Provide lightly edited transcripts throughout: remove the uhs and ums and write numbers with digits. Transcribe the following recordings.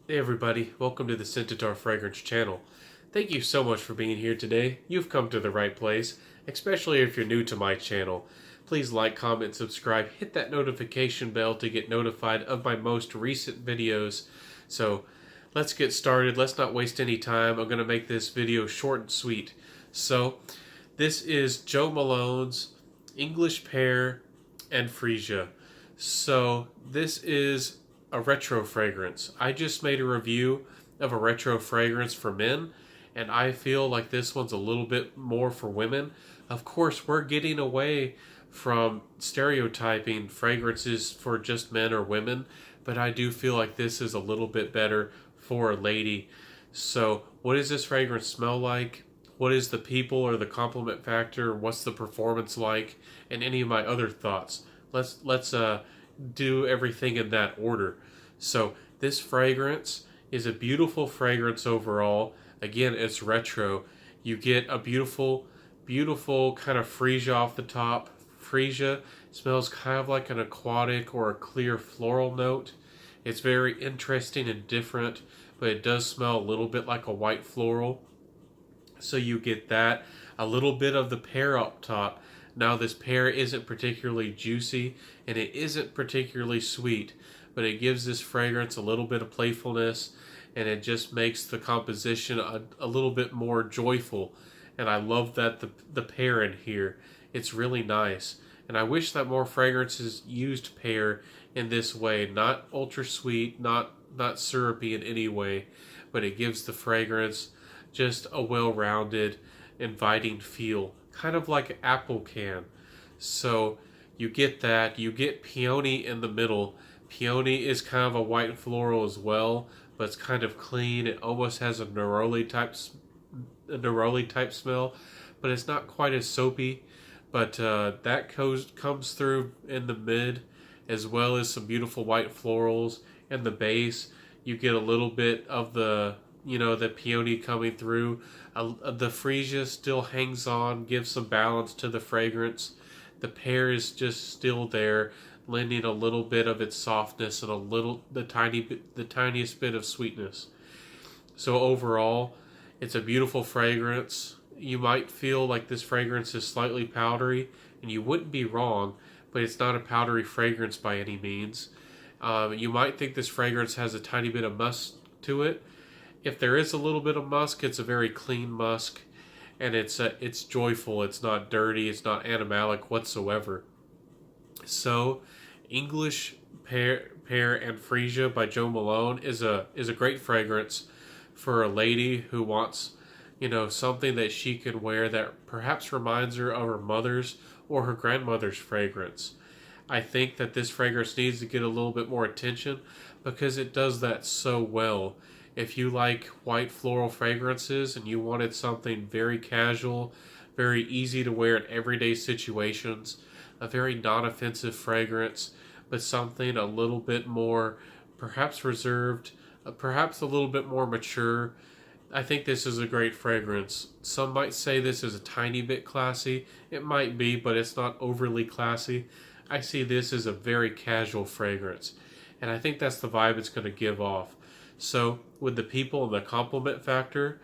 Hey everybody, welcome to the Centaur Fragrance channel. Thank you so much for being here today. You've come to the right place, especially if you're new to my channel. Please like, comment, subscribe, hit that notification bell to get notified of my most recent videos. So let's get started. Let's not waste any time. I'm going to make this video short and sweet. So this is Joe Malone's English Pear and Freesia. So this is a retro fragrance. I just made a review of a retro fragrance for men, and I feel like this one's a little bit more for women. Of course, we're getting away from stereotyping fragrances for just men or women, but I do feel like this is a little bit better for a lady. So, what does this fragrance smell like? What is the people or the compliment factor? What's the performance like? And any of my other thoughts. Let's do everything in that order. So this fragrance is a beautiful fragrance overall. Again, it's retro. You get a beautiful, beautiful kind of freesia off the top. Freesia smells kind of like an aquatic or a clear floral note. It's very interesting and different, but it does smell a little bit like a white floral. So you get that. A little bit of the pear up top. Now this pear isn't particularly juicy and it isn't particularly sweet, but it gives this fragrance a little bit of playfulness, and it just makes the composition a little bit more joyful. And I love that the pear in here. It's really nice. And I wish that more fragrances used pear in this way, not ultra sweet, not syrupy in any way, but it gives the fragrance just a well-rounded, inviting feel, kind of like apple can. So you get that. You get peony in the middle. Peony is kind of a white floral as well, but it's kind of clean. It almost has a neroli type smell, but it's not quite as soapy. But that comes through in the mid, as well as some beautiful white florals. In the base, you get a little bit of the peony coming through. The freesia still hangs on, gives some balance to the fragrance. The pear is just still there, lending a little bit of its softness and the tiniest bit of sweetness. So overall, it's a beautiful fragrance. You might feel like this fragrance is slightly powdery, and you wouldn't be wrong, but it's not a powdery fragrance by any means. You might think this fragrance has a tiny bit of musk to it. If there is a little bit of musk, it's a very clean musk, and it's joyful. It's not dirty. It's not animalic whatsoever. So, English Pear and Freesia by Joe Malone is a great fragrance for a lady who wants something that she can wear that perhaps reminds her of her mother's or her grandmother's fragrance. I think that this fragrance needs to get a little bit more attention because it does that so well. If you like white floral fragrances and you wanted something very casual, very easy to wear in everyday situations, a very non-offensive fragrance, but something a little bit more perhaps reserved, perhaps a little bit more mature, I think this is a great fragrance. Some might say this is a tiny bit classy. It might be, but it's not overly classy. I see this as a very casual fragrance, and I think that's the vibe it's going to give off. So, with the people and the compliment factor,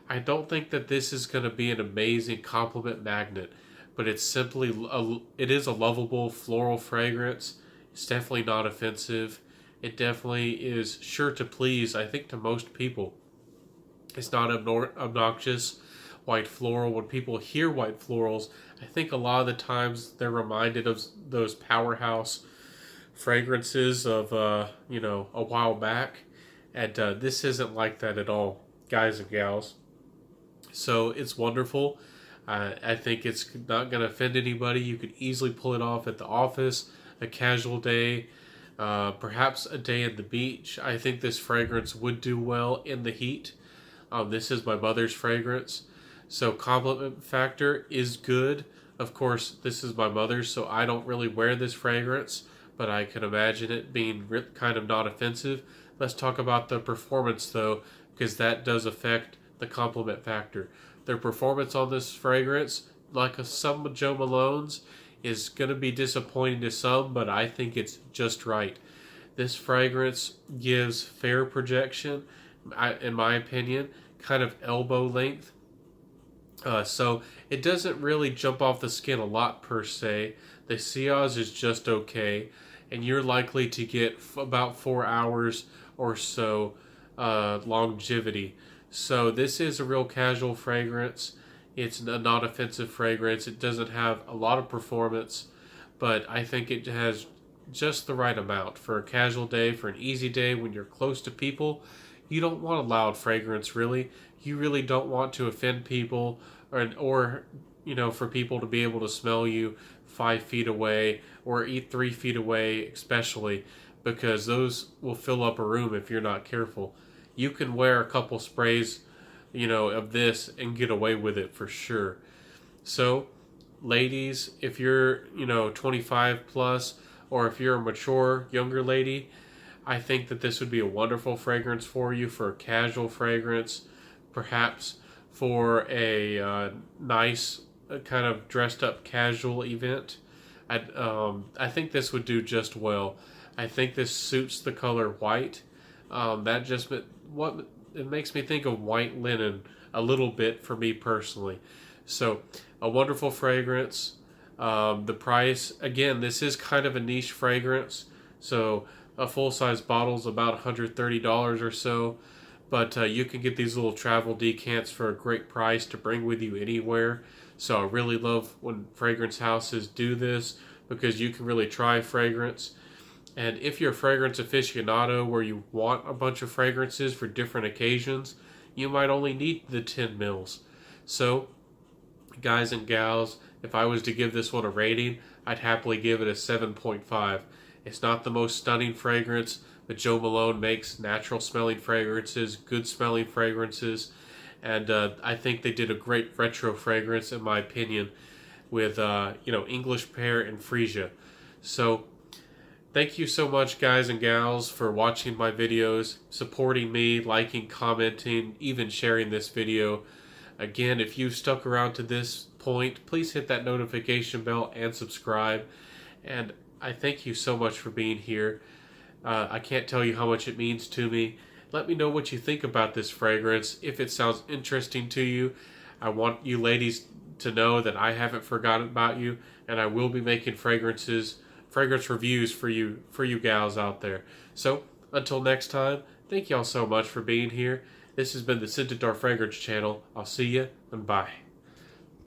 I don't think that this is going to be an amazing compliment magnet, but it is a lovable floral fragrance. It's definitely not offensive. It definitely is sure to please, I think, to most people. It's not obnoxious white floral. When people hear white florals, I think a lot of the times they're reminded of those powerhouse fragrances of a while back, and this isn't like that at all, guys and gals. So it's wonderful. I think it's not going to offend anybody. You could easily pull it off at the office, a casual day, perhaps a day at the beach. I think this fragrance would do well in the heat. This is my mother's fragrance, so compliment factor is good. Of course, this is my mother's, so I don't really wear this fragrance, but I can imagine it being kind of not offensive. Let's talk about the performance, though, because that does affect the compliment factor. Their performance on this fragrance, like some Joe Malone's, is going to be disappointing to some, but I think it's just right. This fragrance gives fair projection, in my opinion, kind of elbow length. So it doesn't really jump off the skin a lot per se. The sillage is just okay, and you're likely to get about 4 hours or so longevity. So this is a real casual fragrance. It's a not offensive fragrance. It doesn't have a lot of performance, but I think it has just the right amount for a casual day, for an easy day when you're close to people. You don't want a loud fragrance, really. You really don't want to offend people, or for people to be able to smell you 5 feet away or 3 feet away, especially because those will fill up a room if you're not careful. You can wear a couple sprays, of this and get away with it for sure. So, ladies, if you're, 25 plus, or if you're a mature younger lady, I think that this would be a wonderful fragrance for you, for a casual fragrance, perhaps for a nice kind of dressed up casual event. I think this would do just well. I think this suits the color white. That just what it makes me think of white linen a little bit for me personally. So a wonderful fragrance. The price, again, this is kind of a niche fragrance. So a full-size bottle is about $130 or so. But you can get these little travel decants for a great price to bring with you anywhere. So I really love when fragrance houses do this, because you can really try fragrance. And if you're a fragrance aficionado where you want a bunch of fragrances for different occasions, you might only need the 10 mils. So, guys and gals, if I was to give this one a rating, I'd happily give it a 7.5. It's not the most stunning fragrance, but Joe Malone makes natural smelling fragrances, good smelling fragrances, and I think they did a great retro fragrance, in my opinion, with English Pear and Freesia. So thank you so much, guys and gals, for watching my videos, supporting me, liking, commenting, even sharing this video. Again, if you've stuck around to this point, please hit that notification bell and subscribe. And I thank you so much for being here. I can't tell you how much it means to me. Let me know what you think about this fragrance. If it sounds interesting to you, I want you ladies to know that I haven't forgotten about you, and I will be making fragrance reviews for you gals out there. So until next time, thank y'all so much for being here. This has been the Scented Fragrance channel. I'll see you, and bye.